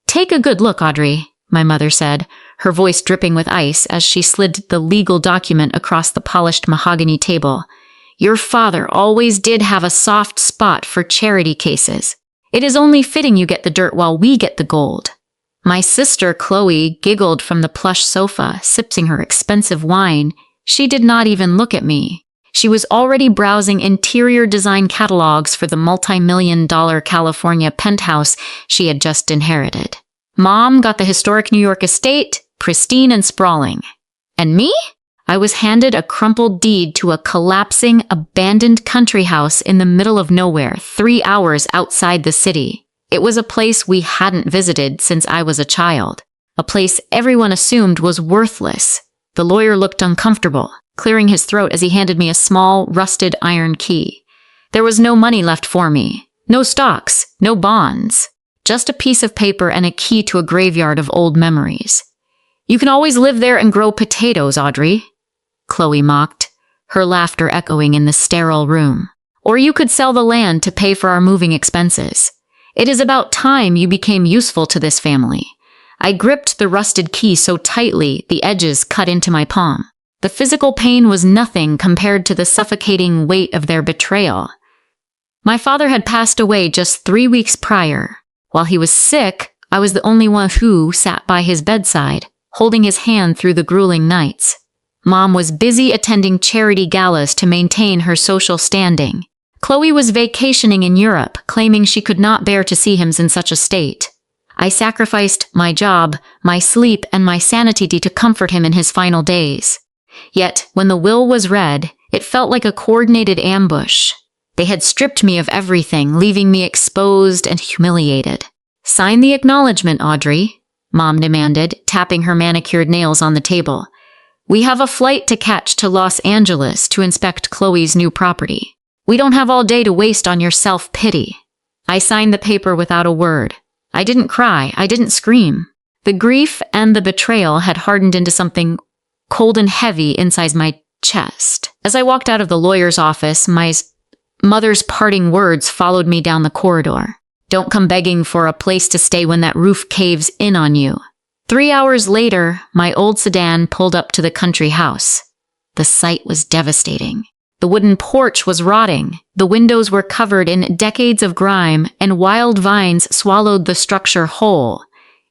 "Take a good look, Audrey," my mother said, her voice dripping with ice as she slid the legal document across the polished mahogany table. "Your father always did have a soft spot for charity cases. It is only fitting you get the dirt while we get the gold." My sister, Chloe, giggled from the plush sofa, sipping her expensive wine. She did not even look at me. She was already browsing interior design catalogs for the multi-million-dollar California penthouse she had just inherited. Mom got the historic New York estate, pristine and sprawling. And me? I was handed a crumpled deed to a collapsing, abandoned country house in the middle of nowhere, 3 hours outside the city. It was a place we hadn't visited since I was a child. A place everyone assumed was worthless. The lawyer looked uncomfortable, clearing his throat as he handed me a small, rusted iron key. There was no money left for me. No stocks, no bonds. Just a piece of paper and a key to a graveyard of old memories. "You can always live there and grow potatoes, Audrey," Chloe mocked, her laughter echoing in the sterile room. "Or you could sell the land to pay for our moving expenses. It is about time you became useful to this family." I gripped the rusted key so tightly the edges cut into my palm. The physical pain was nothing compared to the suffocating weight of their betrayal. My father had passed away just 3 weeks prior. While he was sick, I was the only one who sat by his bedside, holding his hand through the grueling nights. Mom was busy attending charity galas to maintain her social standing. Chloe was vacationing in Europe, claiming she could not bear to see him in such a state. I sacrificed my job, my sleep, and my sanity to comfort him in his final days. Yet, when the will was read, it felt like a coordinated ambush. They had stripped me of everything, leaving me exposed and humiliated. "Sign the acknowledgement, Audrey," Mom demanded, tapping her manicured nails on the table. "We have a flight to catch to Los Angeles to inspect Chloe's new property. We don't have all day to waste on your self-pity." I signed the paper without a word. I didn't cry, I didn't scream. The grief and the betrayal had hardened into something cold and heavy inside my chest. As I walked out of the lawyer's office, my mother's parting words followed me down the corridor. "Don't come begging for a place to stay when that roof caves in on you." 3 hours later, my old sedan pulled up to the country house. The sight was devastating. The wooden porch was rotting. The windows were covered in decades of grime, and wild vines swallowed the structure whole.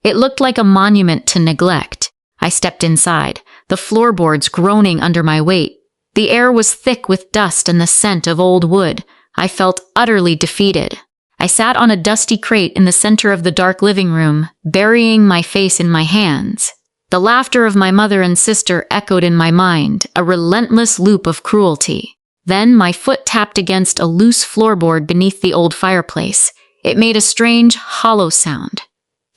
It looked like a monument to neglect. I stepped inside, the floorboards groaning under my weight. The air was thick with dust and the scent of old wood. I felt utterly defeated. I sat on a dusty crate in the center of the dark living room, burying my face in my hands. The laughter of my mother and sister echoed in my mind, a relentless loop of cruelty. Then my foot tapped against a loose floorboard beneath the old fireplace. It made a strange, hollow sound.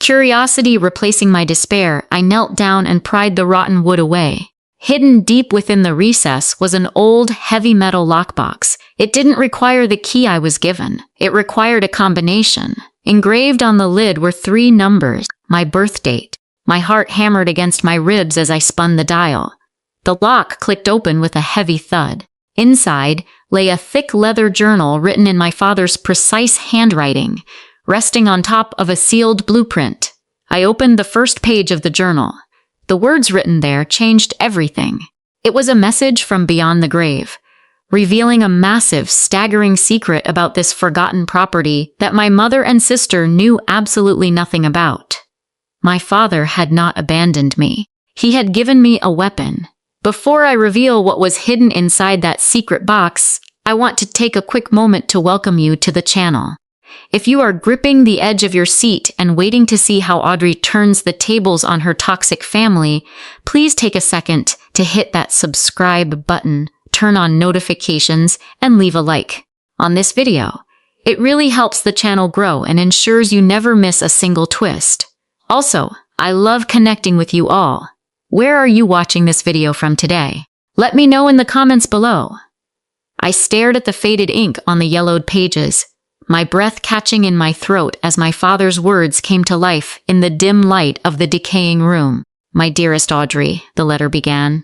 Curiosity replacing my despair, I knelt down and pried the rotten wood away. Hidden deep within the recess was an old, heavy metal lockbox. It didn't require the key I was given. It required a combination. Engraved on the lid were 3 numbers, my birth date. My heart hammered against my ribs as I spun the dial. The lock clicked open with a heavy thud. Inside lay a thick leather journal written in my father's precise handwriting, resting on top of a sealed blueprint. I opened the first page of the journal. The words written there changed everything. It was a message from beyond the grave, revealing a massive, staggering secret about this forgotten property that my mother and sister knew absolutely nothing about. My father had not abandoned me. He had given me a weapon. Before I reveal what was hidden inside that secret box, I want to take a quick moment to welcome you to the channel. If you are gripping the edge of your seat and waiting to see how Audrey turns the tables on her toxic family, please take a second to hit that subscribe button, turn on notifications, and leave a like on this video. It really helps the channel grow and ensures you never miss a single twist. Also, I love connecting with you all. Where are you watching this video from today? Let me know in the comments below. I stared at the faded ink on the yellowed pages, my breath catching in my throat as my father's words came to life in the dim light of the decaying room. "My dearest Audrey," the letter began.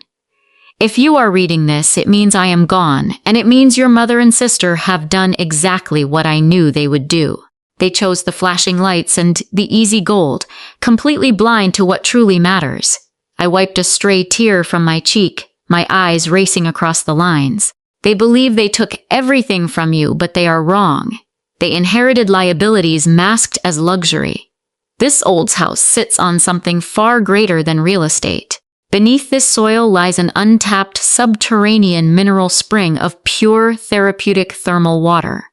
"If you are reading this, it means I am gone, and it means your mother and sister have done exactly what I knew they would do. They chose the flashing lights and the easy gold, completely blind to what truly matters. I wiped a stray tear from my cheek, my eyes racing across the lines. They believe they took everything from you, but they are wrong. They inherited liabilities masked as luxury. This old house sits on something far greater than real estate. Beneath this soil lies an untapped subterranean mineral spring of pure therapeutic thermal water.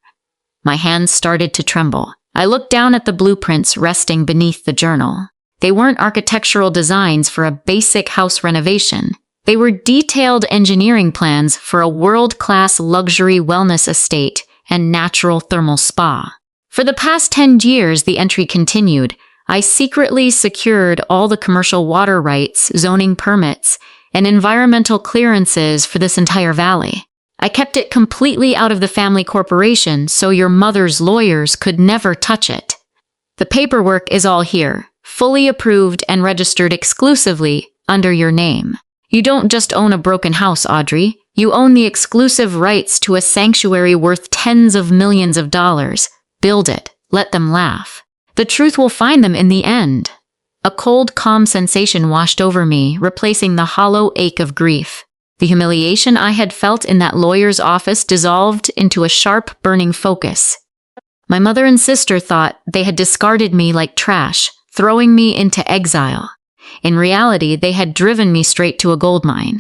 My hands started to tremble. I looked down at the blueprints resting beneath the journal. They weren't architectural designs for a basic house renovation. They were detailed engineering plans for a world-class luxury wellness estate and natural thermal spa. For the past 10 years, the entry continued, I secretly secured all the commercial water rights, zoning permits, and environmental clearances for this entire valley. I kept it completely out of the family corporation so your mother's lawyers could never touch it. The paperwork is all here, fully approved and registered exclusively under your name. You don't just own a broken house, Audrey. You own the exclusive rights to a sanctuary worth tens of millions of dollars. Build it. Let them laugh. The truth will find them in the end. A cold, calm sensation washed over me, replacing the hollow ache of grief. The humiliation I had felt in that lawyer's office dissolved into a sharp, burning focus. My mother and sister thought they had discarded me like trash, throwing me into exile. In reality, they had driven me straight to a gold mine.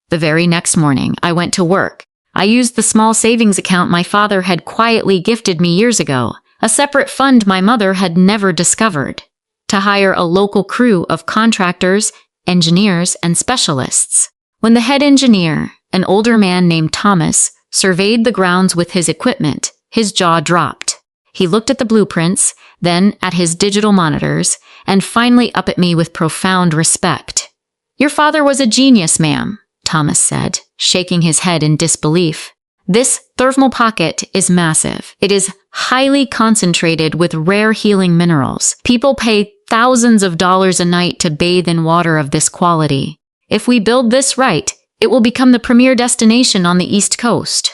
The very next morning, I went to work. I used the small savings account my father had quietly gifted me years ago, a separate fund my mother had never discovered, to hire a local crew of contractors, engineers, and specialists. When the head engineer, an older man named Thomas, surveyed the grounds with his equipment, his jaw dropped. He looked at the blueprints, then at his digital monitors, and finally up at me with profound respect. Your father was a genius, ma'am, Thomas said, shaking his head in disbelief. This thermal pocket is massive. It is highly concentrated with rare healing minerals. People pay thousands of dollars a night to bathe in water of this quality. If we build this right, it will become the premier destination on the East Coast.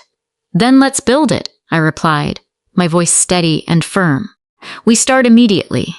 Then let's build it, I replied, my voice steady and firm. We start immediately.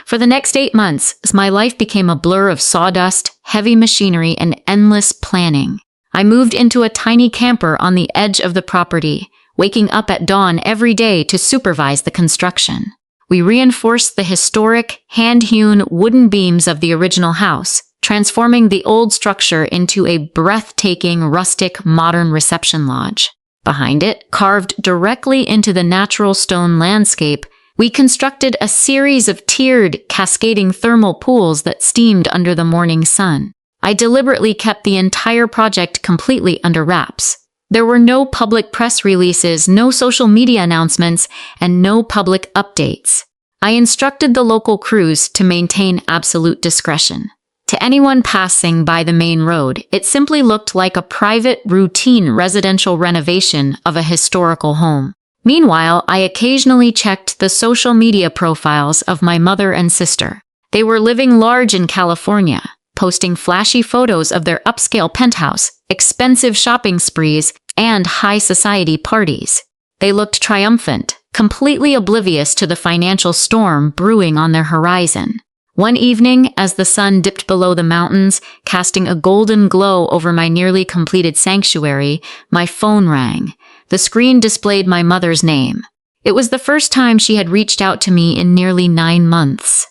For the next 8 months, my life became a blur of sawdust, heavy machinery, and endless planning. I moved into a tiny camper on the edge of the property, waking up at dawn every day to supervise the construction. We reinforced the historic, hand-hewn wooden beams of the original house, transforming the old structure into a breathtaking, rustic, modern reception lodge. Behind it, carved directly into the natural stone landscape, we constructed a series of tiered, cascading thermal pools that steamed under the morning sun. I deliberately kept the entire project completely under wraps. There were no public press releases, no social media announcements, and no public updates. I instructed the local crews to maintain absolute discretion. To anyone passing by the main road, it simply looked like a private, routine residential renovation of a historical home. Meanwhile, I occasionally checked the social media profiles of my mother and sister. They were living large in California, posting flashy photos of their upscale penthouse, expensive shopping sprees, and high society parties. They looked triumphant, completely oblivious to the financial storm brewing on their horizon. One evening, as the sun dipped below the mountains, casting a golden glow over my nearly completed sanctuary, my phone rang. The screen displayed my mother's name. It was the first time she had reached out to me in nearly 9 months.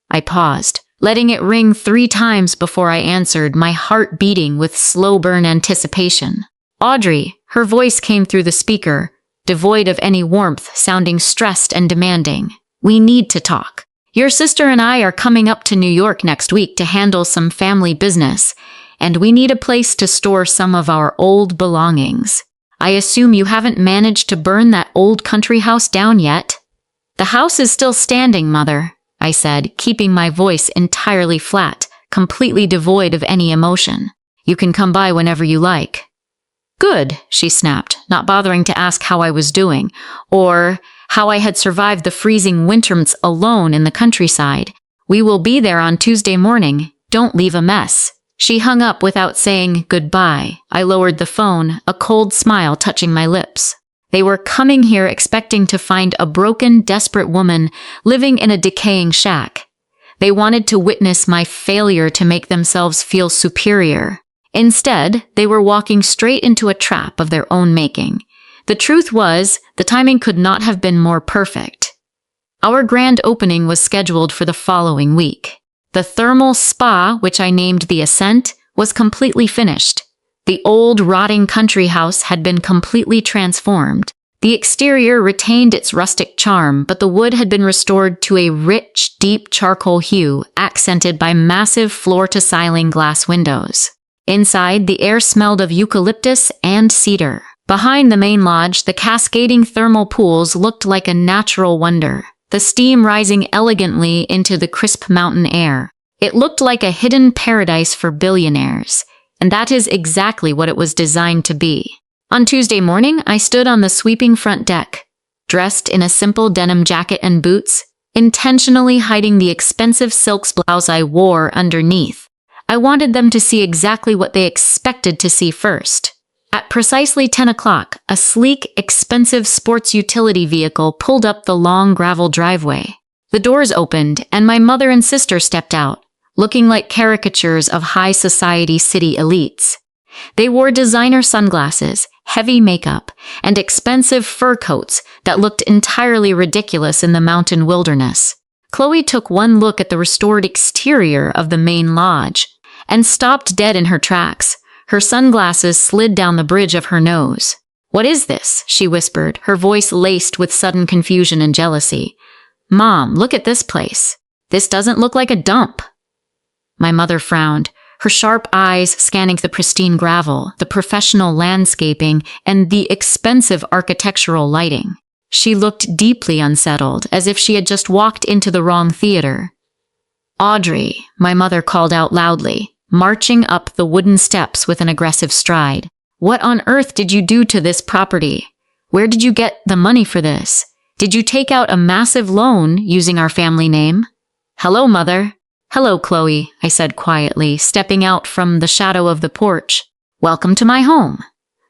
I paused, letting it ring 3 times before I answered, my heart beating with slow-burn anticipation. Audrey, her voice came through the speaker, devoid of any warmth, sounding stressed and demanding. We need to talk. Your sister and I are coming up to New York next week to handle some family business, and we need a place to store some of our old belongings. I assume you haven't managed to burn that old country house down yet? The house is still standing, Mother, I said, keeping my voice entirely flat, completely devoid of any emotion. You can come by whenever you like. Good, she snapped, not bothering to ask how I was doing, or how I had survived the freezing winter months alone in the countryside. We will be there on Tuesday morning. Don't leave a mess. She hung up without saying goodbye. I lowered the phone, a cold smile touching my lips. They were coming here expecting to find a broken, desperate woman living in a decaying shack. They wanted to witness my failure to make themselves feel superior. Instead, they were walking straight into a trap of their own making. The truth was, the timing could not have been more perfect. Our grand opening was scheduled for the following week. The thermal spa, which I named the Ascent, was completely finished. The old, rotting country house had been completely transformed. The exterior retained its rustic charm, but the wood had been restored to a rich, deep charcoal hue, accented by massive floor-to-ceiling glass windows. Inside, the air smelled of eucalyptus and cedar. Behind the main lodge, the cascading thermal pools looked like a natural wonder, the steam rising elegantly into the crisp mountain air. It looked like a hidden paradise for billionaires, and that is exactly what it was designed to be. On Tuesday morning, I stood on the sweeping front deck, dressed in a simple denim jacket and boots, intentionally hiding the expensive silk blouse I wore underneath. I wanted them to see exactly what they expected to see first. At precisely 10 o'clock, a sleek, expensive sports utility vehicle pulled up the long gravel driveway. The doors opened, and my mother and sister stepped out, looking like caricatures of high society city elites. They wore designer sunglasses, heavy makeup, and expensive fur coats that looked entirely ridiculous in the mountain wilderness. Chloe took one look at the restored exterior of the main lodge and stopped dead in her tracks. Her sunglasses slid down the bridge of her nose. "What is this?" she whispered, her voice laced with sudden confusion and jealousy. "Mom, look at this place. This doesn't look like a dump." My mother frowned, her sharp eyes scanning the pristine gravel, the professional landscaping, and the expensive architectural lighting. She looked deeply unsettled, as if she had just walked into the wrong theater. "Audrey," my mother called out loudly, marching up the wooden steps with an aggressive stride. "What on earth did you do to this property? Where did you get the money for this? Did you take out a massive loan using our family name?" "Hello, Mother." "Hello, Chloe," I said quietly, stepping out from the shadow of the porch. "Welcome to my home."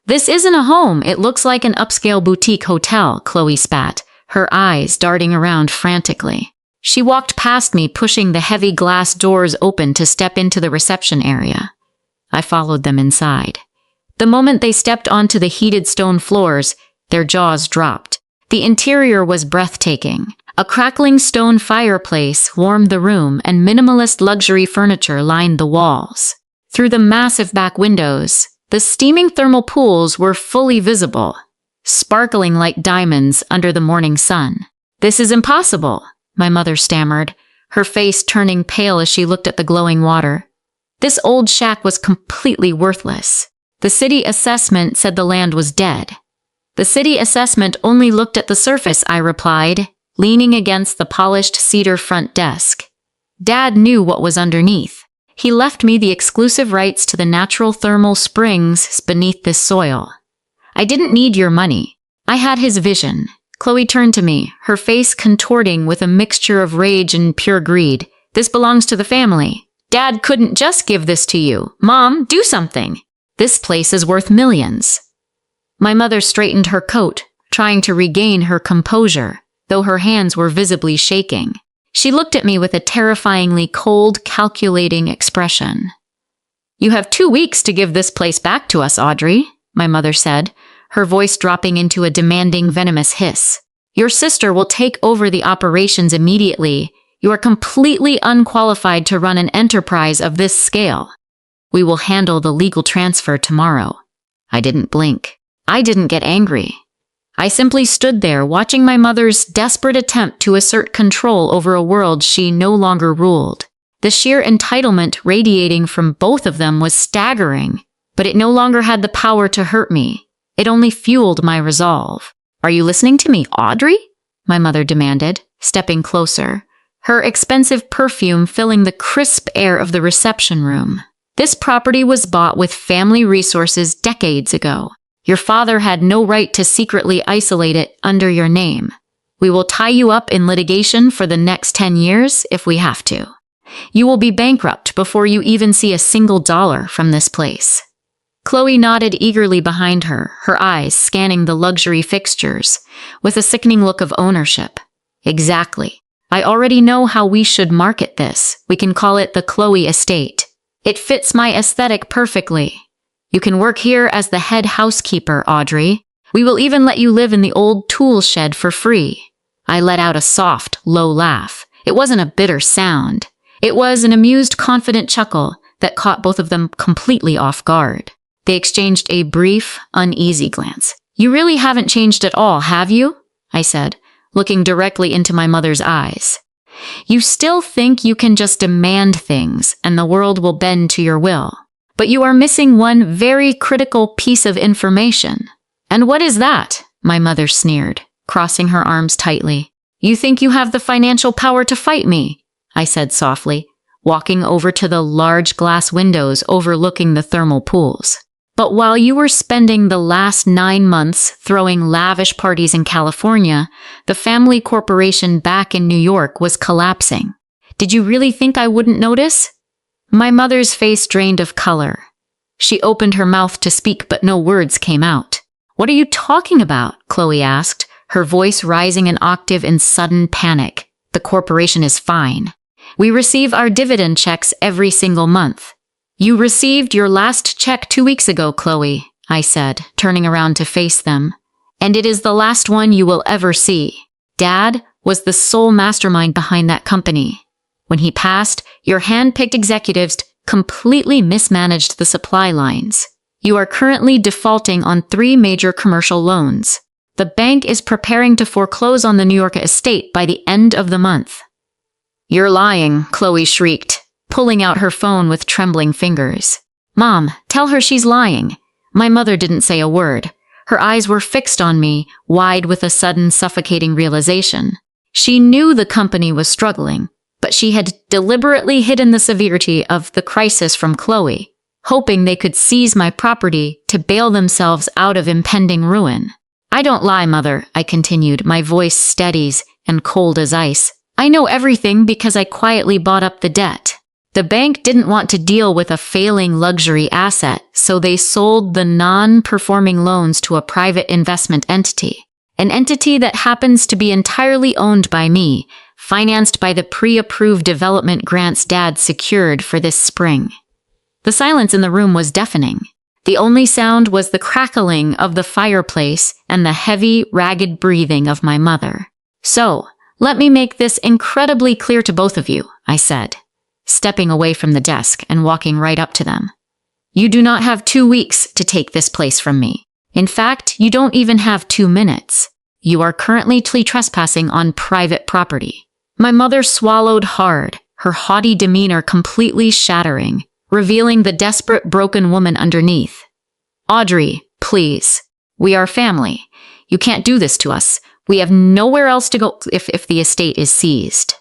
"This isn't a home. It looks like an upscale boutique hotel," Chloe spat, her eyes darting around frantically. She walked past me, pushing the heavy glass doors open to step into the reception area. I followed them inside. The moment they stepped onto the heated stone floors, their jaws dropped. The interior was breathtaking. A crackling stone fireplace warmed the room, and minimalist luxury furniture lined the walls. Through the massive back windows, the steaming thermal pools were fully visible, sparkling like diamonds under the morning sun. "This is impossible," my mother stammered, her face turning pale as she looked at the glowing water. "This old shack was completely worthless. The city assessment said the land was dead." "The city assessment only looked at the surface," I replied, leaning against the polished cedar front desk. "Dad knew what was underneath. He left me the exclusive rights to the natural thermal springs beneath this soil. I didn't need your money. I had his vision." Chloe turned to me, her face contorting with a mixture of rage and pure greed. "This belongs to the family. Dad couldn't just give this to you. Mom, do something. This place is worth millions." My mother straightened her coat, trying to regain her composure, though her hands were visibly shaking. She looked at me with a terrifyingly cold, calculating expression. "You have 2 weeks to give this place back to us, Audrey," my mother said, her voice dropping into a demanding, venomous hiss. "Your sister will take over the operations immediately. You are completely unqualified to run an enterprise of this scale. We will handle the legal transfer tomorrow." I didn't blink. I didn't get angry. I simply stood there, watching my mother's desperate attempt to assert control over a world she no longer ruled. The sheer entitlement radiating from both of them was staggering, but it no longer had the power to hurt me. It only fueled my resolve. "Are you listening to me, Audrey?" my mother demanded, stepping closer, her expensive perfume filling the crisp air of the reception room. "This property was bought with family resources decades ago. Your father had no right to secretly isolate it under your name. We will tie you up in litigation for the next 10 years if we have to. You will be bankrupt before you even see a single dollar from this place." Chloe nodded eagerly behind her, her eyes scanning the luxury fixtures, with a sickening look of ownership. "Exactly. I already know how we should market this. We can call it the Chloe Estate. It fits my aesthetic perfectly. You can work here as the head housekeeper, Audrey. We will even let you live in the old tool shed for free. I let out a soft, low laugh. It wasn't a bitter sound. It was an amused, confident chuckle that caught both of them completely off guard. They exchanged a brief, uneasy glance. You really haven't changed at all, have you? I said, looking directly into my mother's eyes. You still think you can just demand things and the world will bend to your will. But you are missing one very critical piece of information. And what is that? My mother sneered, crossing her arms tightly. You think you have the financial power to fight me? I said softly, walking over to the large glass windows overlooking the thermal pools. But while you were spending the last 9 months throwing lavish parties in California, the family corporation back in New York was collapsing. Did you really think I wouldn't notice? My mother's face drained of color. She opened her mouth to speak, but no words came out. What are you talking about? Chloe asked, her voice rising an octave in sudden panic. The corporation is fine. We receive our dividend checks every single month. You received your last check 2 weeks ago, Chloe, I said, turning around to face them. And it is the last one you will ever see. Dad was the sole mastermind behind that company. When he passed, your hand-picked executives completely mismanaged the supply lines. You are currently defaulting on 3 major commercial loans. The bank is preparing to foreclose on the New York estate by the end of the month. You're lying, Chloe shrieked, pulling out her phone with trembling fingers. Mom, tell her she's lying. My mother didn't say a word. Her eyes were fixed on me, wide with a sudden suffocating realization. She knew the company was struggling, but she had deliberately hidden the severity of the crisis from Chloe, hoping they could seize my property to bail themselves out of impending ruin. I don't lie, Mother, I continued, my voice steadies and cold as ice. I know everything because I quietly bought up the debt. The bank didn't want to deal with a failing luxury asset, so they sold the non-performing loans to a private investment entity. An entity that happens to be entirely owned by me, financed by the pre-approved development grants Dad secured for this spring. The silence in the room was deafening. The only sound was the crackling of the fireplace and the heavy, ragged breathing of my mother. So, let me make this incredibly clear to both of you, I said, stepping away from the desk and walking right up to them. You do not have 2 weeks to take this place from me. In fact, you don't even have 2 minutes. You are currently trespassing on private property. My mother swallowed hard, her haughty demeanor completely shattering, revealing the desperate, broken woman underneath. Audrey, please. We are family. You can't do this to us. We have nowhere else to go if the estate is seized.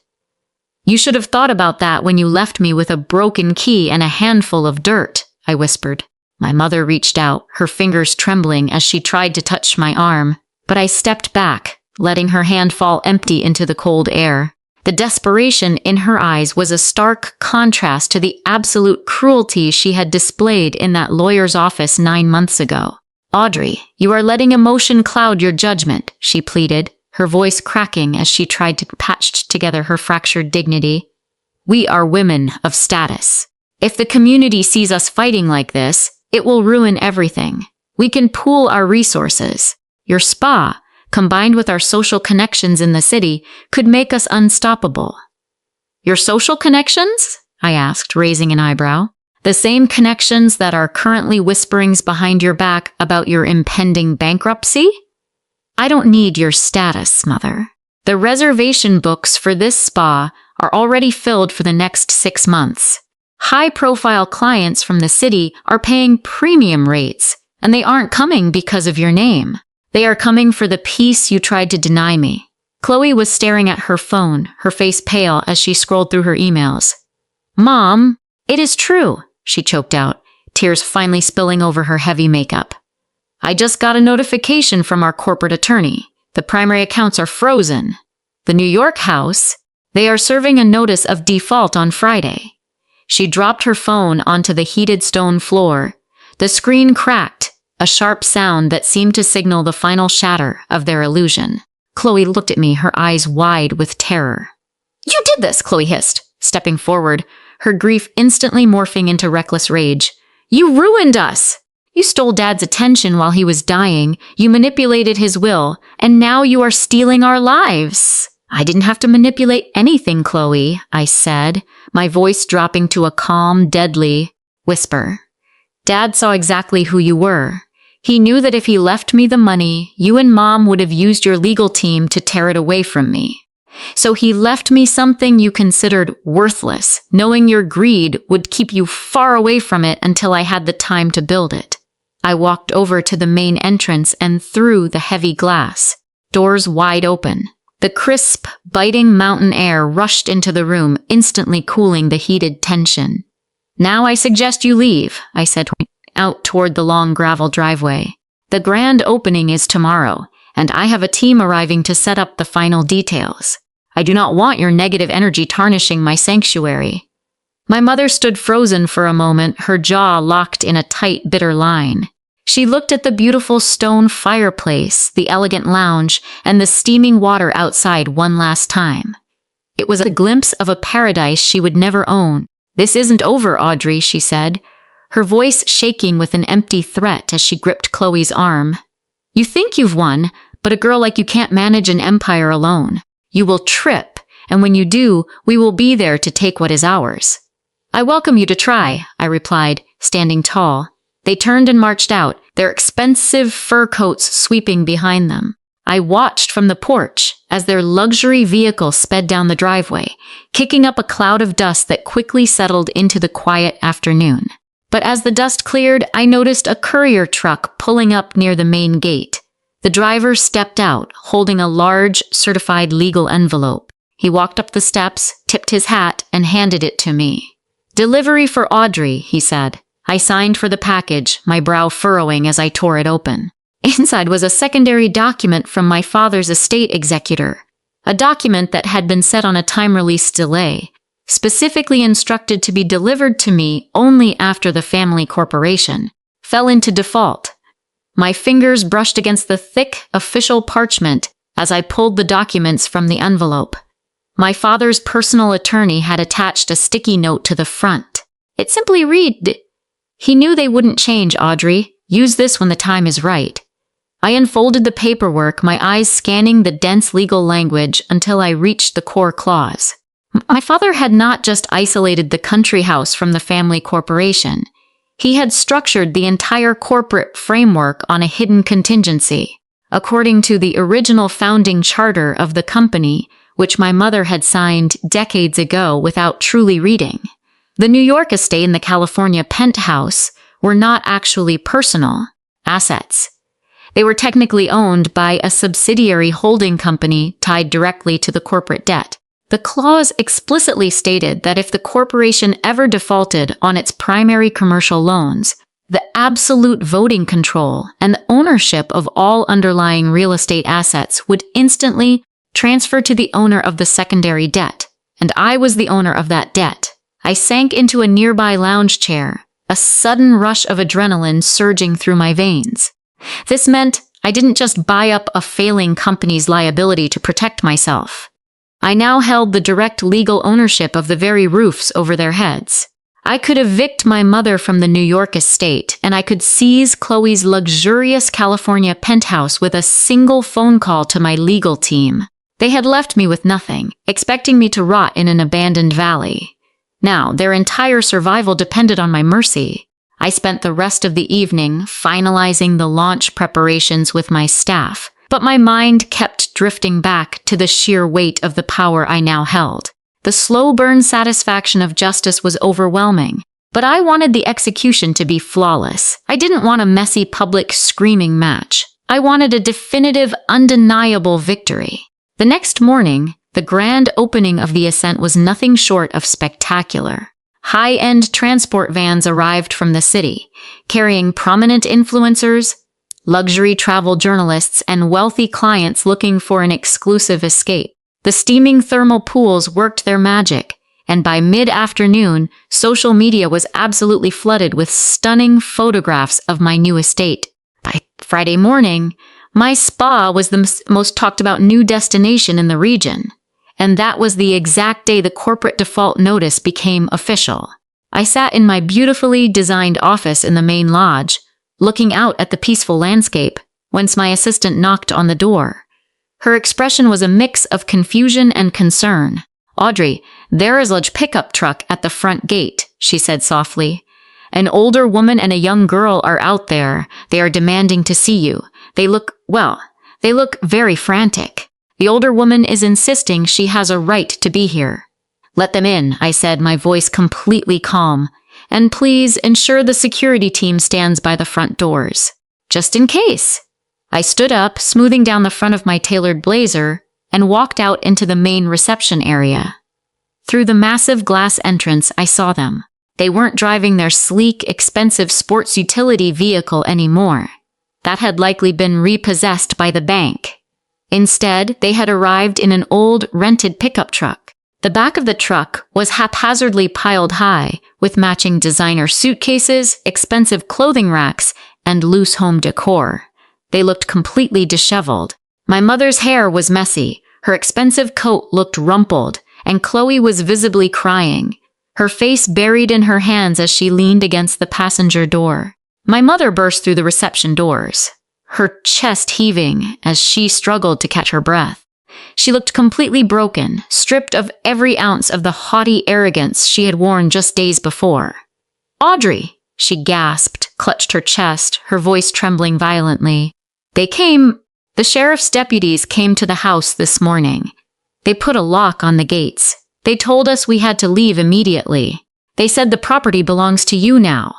You should have thought about that when you left me with a broken key and a handful of dirt, I whispered. My mother reached out, her fingers trembling as she tried to touch my arm, but I stepped back, letting her hand fall empty into the cold air. The desperation in her eyes was a stark contrast to the absolute cruelty she had displayed in that lawyer's office 9 months ago. Audrey, you are letting emotion cloud your judgment, she pleaded, her voice cracking as she tried to patch together her fractured dignity. We are women of status. If the community sees us fighting like this, it will ruin everything. We can pool our resources. Your spa, combined with our social connections in the city, could make us unstoppable. Your social connections? I asked, raising an eyebrow. The same connections that are currently whisperings behind your back about your impending bankruptcy? I don't need your status, Mother. The reservation books for this spa are already filled for the next 6 months. High-profile clients from the city are paying premium rates, and they aren't coming because of your name. They are coming for the peace you tried to deny me. Chloe was staring at her phone, her face pale as she scrolled through her emails. Mom, it is true, she choked out, tears finally spilling over her heavy makeup. I just got a notification from our corporate attorney. The primary accounts are frozen. The New York house, they are serving a notice of default on Friday. She dropped her phone onto the heated stone floor. The screen cracked, a sharp sound that seemed to signal the final shatter of their illusion. Chloe looked at me, her eyes wide with terror. You did this, Chloe hissed, stepping forward, her grief instantly morphing into reckless rage. You ruined us! You stole Dad's attention while he was dying, you manipulated his will, and now you are stealing our lives. I didn't have to manipulate anything, Chloe, I said, my voice dropping to a calm, deadly whisper. Dad saw exactly who you were. He knew that if he left me the money, you and Mom would have used your legal team to tear it away from me. So he left me something you considered worthless, knowing your greed would keep you far away from it until I had the time to build it. I walked over to the main entrance and through the heavy glass, doors wide open. The crisp, biting mountain air rushed into the room, instantly cooling the heated tension. Now I suggest you leave, I said, out toward the long gravel driveway. The grand opening is tomorrow, and I have a team arriving to set up the final details. I do not want your negative energy tarnishing my sanctuary. My mother stood frozen for a moment, her jaw locked in a tight, bitter line. She looked at the beautiful stone fireplace, the elegant lounge, and the steaming water outside one last time. It was a glimpse of a paradise she would never own. This isn't over, Audrey, she said, her voice shaking with an empty threat as she gripped Chloe's arm. You think you've won, but a girl like you can't manage an empire alone. You will trip, and when you do, we will be there to take what is ours. I welcome you to try, I replied, standing tall. They turned and marched out, their expensive fur coats sweeping behind them. I watched from the porch as their luxury vehicle sped down the driveway, kicking up a cloud of dust that quickly settled into the quiet afternoon. But as the dust cleared, I noticed a courier truck pulling up near the main gate. The driver stepped out, holding a large, certified legal envelope. He walked up the steps, tipped his hat, and handed it to me. Delivery for Audrey, he said. I signed for the package, my brow furrowing as I tore it open. Inside was a secondary document from my father's estate executor, a document that had been set on a time-release delay, specifically instructed to be delivered to me only after the family corporation fell into default. My fingers brushed against the thick, official parchment as I pulled the documents from the envelope. My father's personal attorney had attached a sticky note to the front. It simply read, "He knew they wouldn't change, Audrey. Use this when the time is right." I unfolded the paperwork, my eyes scanning the dense legal language until I reached the core clause. My father had not just isolated the country house from the family corporation. He had structured the entire corporate framework on a hidden contingency, according to the original founding charter of the company, which my mother had signed decades ago without truly reading. The New York estate and the California penthouse were not actually personal assets. They were technically owned by a subsidiary holding company tied directly to the corporate debt. The clause explicitly stated that if the corporation ever defaulted on its primary commercial loans, the absolute voting control and the ownership of all underlying real estate assets would instantly transfer to the owner of the secondary debt. And I was the owner of that debt. I sank into a nearby lounge chair, a sudden rush of adrenaline surging through my veins. This meant I didn't just buy up a failing company's liability to protect myself. I now held the direct legal ownership of the very roofs over their heads. I could evict my mother from the New York estate, and I could seize Chloe's luxurious California penthouse with a single phone call to my legal team. They had left me with nothing, expecting me to rot in an abandoned valley. Now, their entire survival depended on my mercy. I spent the rest of the evening finalizing the launch preparations with my staff, but my mind kept drifting back to the sheer weight of the power I now held. The slow burn satisfaction of justice was overwhelming, but I wanted the execution to be flawless. I didn't want a messy public screaming match. I wanted a definitive, undeniable victory. The next morning, the grand opening of the ascent was nothing short of spectacular. High-end transport vans arrived from the city, carrying prominent influencers, luxury travel journalists, and wealthy clients looking for an exclusive escape. The steaming thermal pools worked their magic, and by mid-afternoon, social media was absolutely flooded with stunning photographs of my new estate. By Friday morning, my spa was the most talked about new destination in the region, and that was the exact day the corporate default notice became official. I sat in my beautifully designed office in the main lodge, looking out at the peaceful landscape, whence my assistant knocked on the door. Her expression was a mix of confusion and concern. "Audrey, there is a pickup truck at the front gate," she said softly. "An older woman and a young girl are out there. They are demanding to see you. They look very frantic. The older woman is insisting she has a right to be here." "Let them in," I said, my voice completely calm. "And please ensure the security team stands by the front doors. Just in case." I stood up, smoothing down the front of my tailored blazer, and walked out into the main reception area. Through the massive glass entrance, I saw them. They weren't driving their sleek, expensive sports utility vehicle anymore. That had likely been repossessed by the bank. Instead, they had arrived in an old, rented pickup truck. The back of the truck was haphazardly piled high, with matching designer suitcases, expensive clothing racks, and loose home decor. They looked completely disheveled. My mother's hair was messy, her expensive coat looked rumpled, and Chloe was visibly crying, her face buried in her hands as she leaned against the passenger door. My mother burst through the reception doors, her chest heaving as she struggled to catch her breath. She looked completely broken, stripped of every ounce of the haughty arrogance she had worn just days before. "Audrey!" she gasped, clutched her chest, her voice trembling violently. The sheriff's deputies came to the house this morning. They put a lock on the gates. They told us we had to leave immediately. They said the property belongs to you now."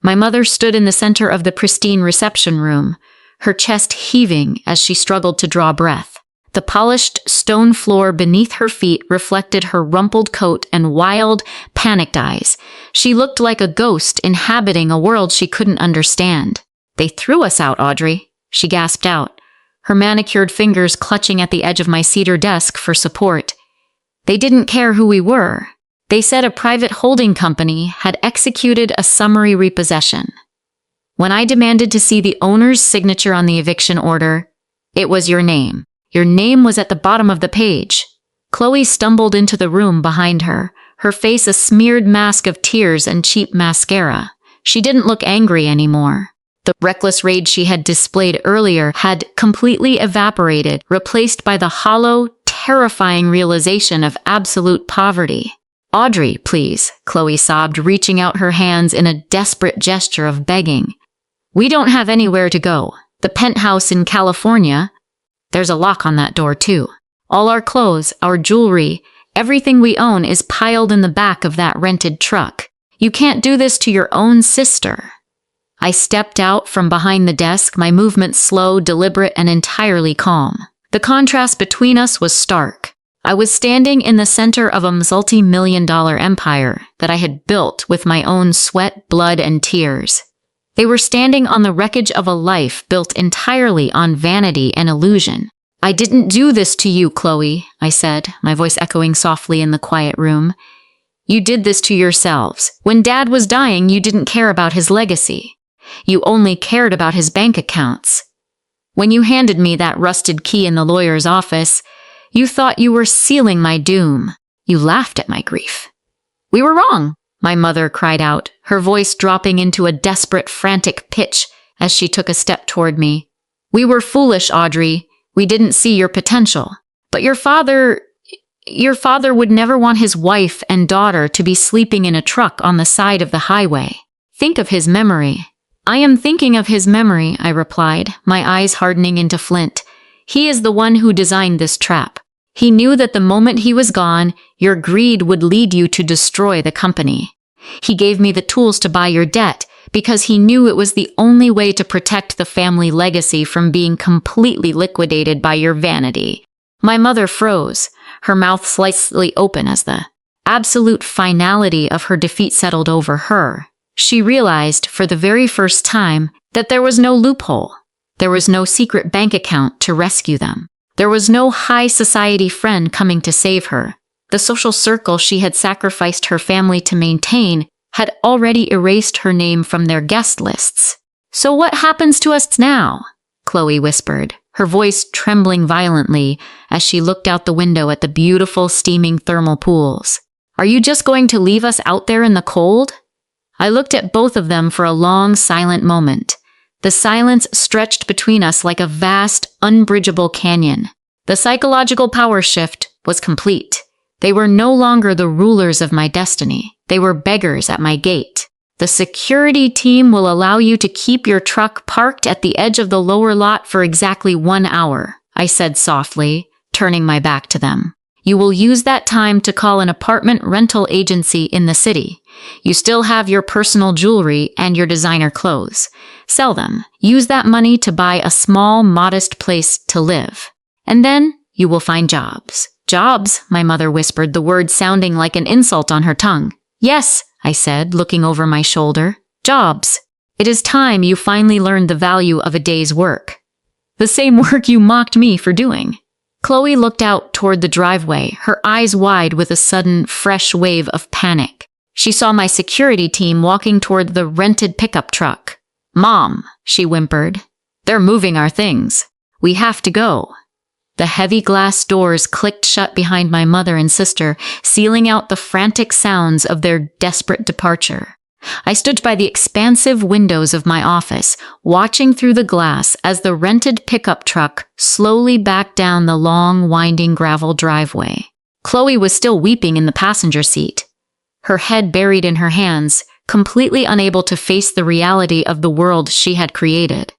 My mother stood in the center of the pristine reception room, her chest heaving as she struggled to draw breath. The polished stone floor beneath her feet reflected her rumpled coat and wild, panicked eyes. She looked like a ghost inhabiting a world she couldn't understand. "They threw us out, Audrey," she gasped out, her manicured fingers clutching at the edge of my cedar desk for support. "They didn't care who we were. They said a private holding company had executed a summary repossession. When I demanded to see the owner's signature on the eviction order, it was your name. Your name was at the bottom of the page." Chloe stumbled into the room behind her, her face a smeared mask of tears and cheap mascara. She didn't look angry anymore. The reckless rage she had displayed earlier had completely evaporated, replaced by the hollow, terrifying realization of absolute poverty. "Audrey, please," Chloe sobbed, reaching out her hands in a desperate gesture of begging. "We don't have anywhere to go. The penthouse in California. There's a lock on that door, too. All our clothes, our jewelry, everything we own is piled in the back of that rented truck. You can't do this to your own sister." I stepped out from behind the desk, my movements slow, deliberate, and entirely calm. The contrast between us was stark. I was standing in the center of a multi-million-dollar empire that I had built with my own sweat, blood, and tears. They were standing on the wreckage of a life built entirely on vanity and illusion. "I didn't do this to you, Chloe," I said, my voice echoing softly in the quiet room. "You did this to yourselves. When Dad was dying, you didn't care about his legacy. You only cared about his bank accounts. When you handed me that rusted key in the lawyer's office, you thought you were sealing my doom. You laughed at my grief." "We were wrong," my mother cried out, her voice dropping into a desperate, frantic pitch as she took a step toward me. "We were foolish, Audrey. We didn't see your potential. But your father would never want his wife and daughter to be sleeping in a truck on the side of the highway. Think of his memory." "I am thinking of his memory," I replied, my eyes hardening into flint. "He is the one who designed this trap. He knew that the moment he was gone, your greed would lead you to destroy the company. He gave me the tools to buy your debt because he knew it was the only way to protect the family legacy from being completely liquidated by your vanity." My mother froze, her mouth slightly open as the absolute finality of her defeat settled over her. She realized, for the very first time, that there was no loophole. There was no secret bank account to rescue them. There was no high society friend coming to save her. The social circle she had sacrificed her family to maintain had already erased her name from their guest lists. "So what happens to us now?" Chloe whispered, her voice trembling violently as she looked out the window at the beautiful steaming thermal pools. "Are you just going to leave us out there in the cold?" I looked at both of them for a long, silent moment. The silence stretched between us like a vast, unbridgeable canyon. The psychological power shift was complete. They were no longer the rulers of my destiny. They were beggars at my gate. "The security team will allow you to keep your truck parked at the edge of the lower lot for exactly 1 hour, I said softly, turning my back to them. "You will use that time to call an apartment rental agency in the city. You still have your personal jewelry and your designer clothes. Sell them. Use that money to buy a small, modest place to live. And then you will find jobs." "Jobs," my mother whispered, the word sounding like an insult on her tongue. "Yes," I said, looking over my shoulder. "Jobs. It is time you finally learned the value of a day's work. The same work you mocked me for doing." Chloe looked out toward the driveway, her eyes wide with a sudden, fresh wave of panic. She saw my security team walking toward the rented pickup truck. "Mom," she whimpered, "they're moving our things. We have to go." The heavy glass doors clicked shut behind my mother and sister, sealing out the frantic sounds of their desperate departure. I stood by the expansive windows of my office, watching through the glass as the rented pickup truck slowly backed down the long, winding gravel driveway. Chloe was still weeping in the passenger seat, her head buried in her hands, completely unable to face the reality of the world she had created.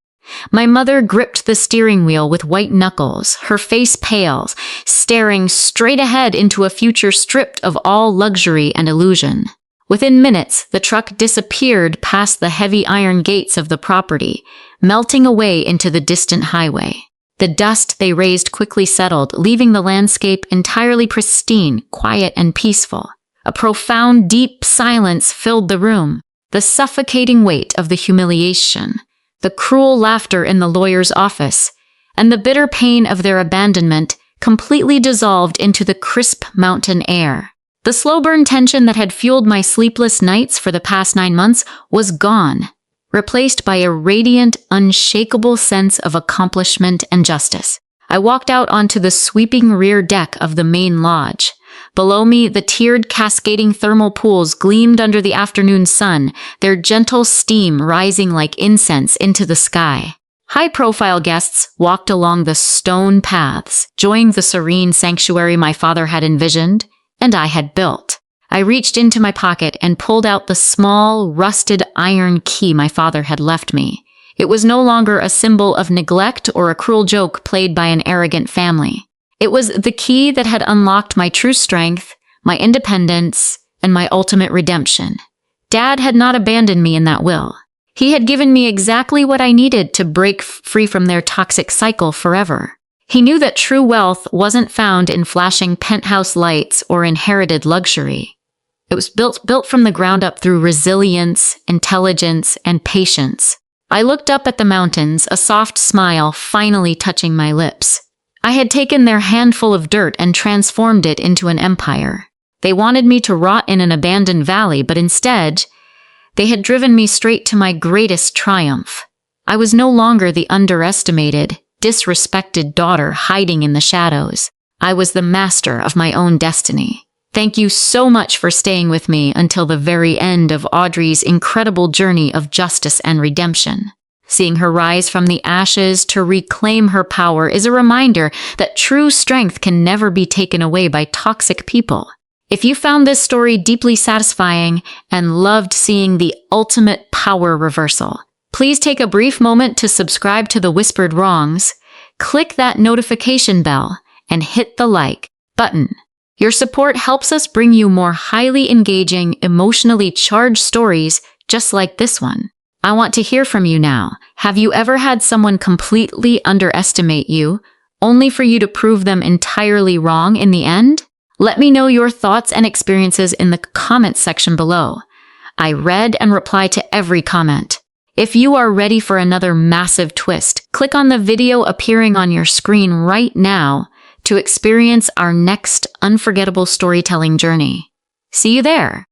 My mother gripped the steering wheel with white knuckles, her face pale, staring straight ahead into a future stripped of all luxury and illusion. Within minutes, the truck disappeared past the heavy iron gates of the property, melting away into the distant highway. The dust they raised quickly settled, leaving the landscape entirely pristine, quiet, and peaceful. A profound, deep silence filled the room, the suffocating weight of the humiliation, the cruel laughter in the lawyer's office, and the bitter pain of their abandonment completely dissolved into the crisp mountain air. The slow-burn tension that had fueled my sleepless nights for the past 9 months was gone, replaced by a radiant, unshakable sense of accomplishment and justice. I walked out onto the sweeping rear deck of the main lodge. Below me, the tiered, cascading thermal pools gleamed under the afternoon sun, their gentle steam rising like incense into the sky. High-profile guests walked along the stone paths, enjoying the serene sanctuary my father had envisioned and I had built. I reached into my pocket and pulled out the small, rusted iron key my father had left me. It was no longer a symbol of neglect or a cruel joke played by an arrogant family. It was the key that had unlocked my true strength, my independence, and my ultimate redemption. Dad had not abandoned me in that will. He had given me exactly what I needed to break free from their toxic cycle forever. He knew that true wealth wasn't found in flashing penthouse lights or inherited luxury. It was built from the ground up through resilience, intelligence, and patience. I looked up at the mountains, a soft smile finally touching my lips. I had taken their handful of dirt and transformed it into an empire. They wanted me to rot in an abandoned valley, but instead, they had driven me straight to my greatest triumph. I was no longer the underestimated, disrespected daughter hiding in the shadows. I was the master of my own destiny. Thank you so much for staying with me until the very end of Audrey's incredible journey of justice and redemption. Seeing her rise from the ashes to reclaim her power is a reminder that true strength can never be taken away by toxic people. If you found this story deeply satisfying and loved seeing the ultimate power reversal, please take a brief moment to subscribe to The Whispered Wrongs, click that notification bell, and hit the like button. Your support helps us bring you more highly engaging, emotionally charged stories just like this one. I want to hear from you now. Have you ever had someone completely underestimate you, only for you to prove them entirely wrong in the end? Let me know your thoughts and experiences in the comments section below. I read and reply to every comment. If you are ready for another massive twist, click on the video appearing on your screen right now to experience our next unforgettable storytelling journey. See you there!